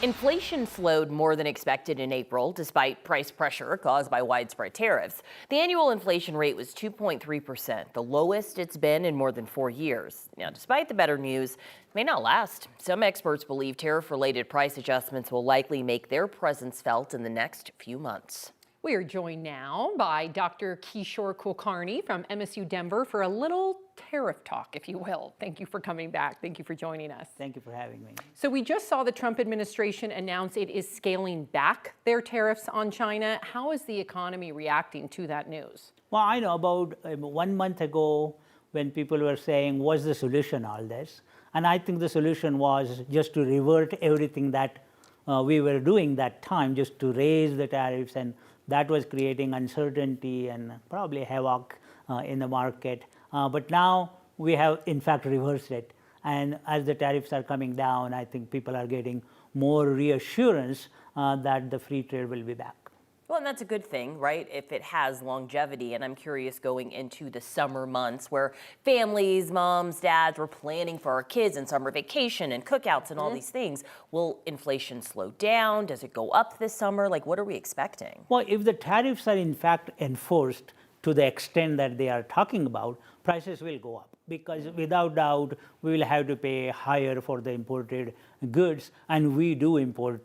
Inflation slowed more than expected in April, despite price pressure caused by widespread tariffs. The annual inflation rate was 2.3%, the lowest it's been in more than 4 years. Now, despite the better news, it may not last. Some experts believe tariff-related price adjustments will likely make their presence felt in the next few months. We are joined now by Dr. Kishore Kulkarni from MSU Denver for a little tariff talk, if you will. Thank you for coming back. Thank you for joining us. Thank you for having me. So we just saw the Trump administration announce it is scaling back their tariffs on China. How is the economy reacting to that news? Well, I know about 1 month ago when people were saying, what's the solution all this? And I think the solution was just to revert everything that we were doing that time, just to raise the tariffs, and that was creating uncertainty and probably havoc in the market. But now we have, in fact, reversed it. And as the tariffs are coming down, I think people are getting more reassurance that the free trade will be back. Well, and that's a good thing, right, if it has longevity. And I'm curious, going into the summer months where families, moms, dads, were planning for our kids and summer vacation and cookouts and all these things, will inflation slow down? Does it go up this summer? Like, what are we expecting? Well, if the tariffs are in fact enforced to the extent that they are talking about, prices will go up, because without doubt we will have to pay higher for the imported goods, and we do import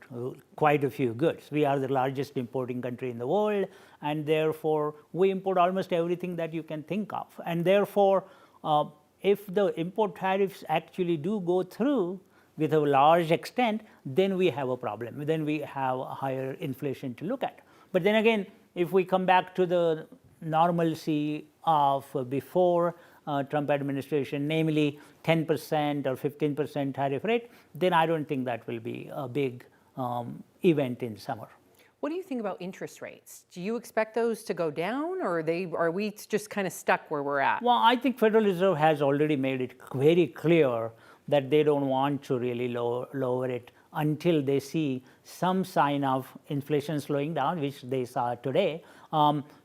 quite a few goods. We are the largest importing country in the world, and therefore we import almost everything that you can think of. And therefore, if the import tariffs actually do go through with a large extent, then we have a problem. Then we have a higher inflation to look at. But then again, if we come back to the normalcy of before Trump administration, namely 10% or 15% tariff rate, then I don't think that will be a big event in summer. What do you think about interest rates? Do you expect those to go down, or are we just kind of stuck where we're at? Well, I think Federal Reserve has already made it very clear that they don't want to really lower it until they see some sign of inflation slowing down, which they saw today.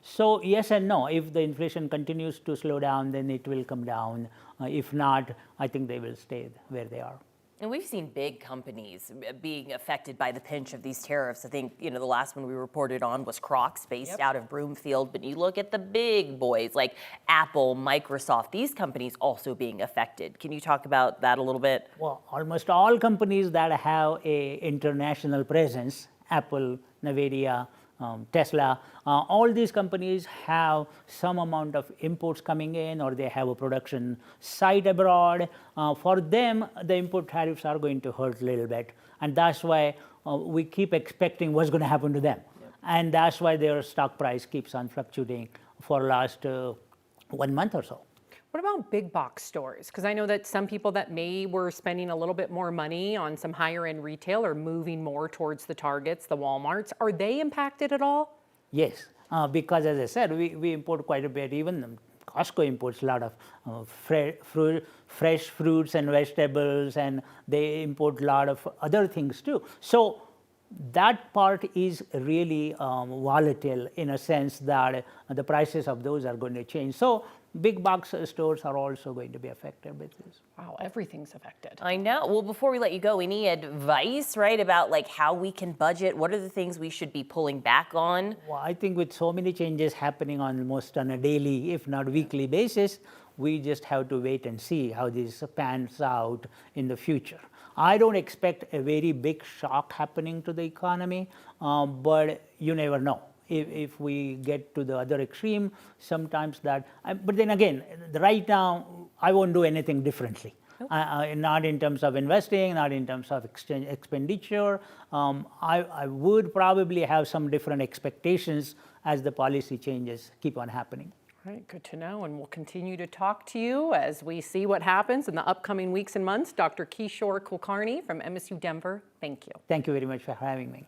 So yes and no. If the inflation continues to slow down, then it will come down. If not, I think they will stay where they are. And we've seen big companies being affected by the pinch of these tariffs. I think, the last one we reported on was Crocs, based out of Broomfield. But you look at the big boys like Apple, Microsoft, these companies also being affected. Can you talk about that a little bit? Well, almost all companies that have a international presence, Apple, Nvidia, Tesla, all these companies have some amount of imports coming in, or they have a production site abroad. For them, the import tariffs are going to hurt a little bit, and that's why we keep expecting what's going to happen to them. And that's why their stock price keeps on fluctuating for the last 1 month or so. What about big box stores? Because I know that some people that were spending a little bit more money on some higher end retail are moving more towards the Targets, the Walmarts. Are they impacted at all? Yes, because as I said, we import quite a bit. Even Costco imports a lot of fresh fruits and vegetables, and they import a lot of other things too. So that part is really volatile, in a sense that the prices of those are going to change. So big box stores are also going to be affected with this. Wow, everything's affected. I know. Well, before we let you go, any advice, right, about like how we can budget? What are the things we should be pulling back on? Well, I think with so many changes happening almost on a daily, if not weekly basis, we just have to wait and see how this pans out in the future. I don't expect a very big shock happening to the economy, but you never know. If we get to the other extreme, sometimes that, but then again, right now, I won't do anything differently. Not in terms of investing, not in terms of expenditure. I would probably have some different expectations as the policy changes keep on happening. All right, good to know, and we'll continue to talk to you as we see what happens in the upcoming weeks and months. Dr. Kishore Kulkarni from MSU Denver, thank you. Thank you very much for having me.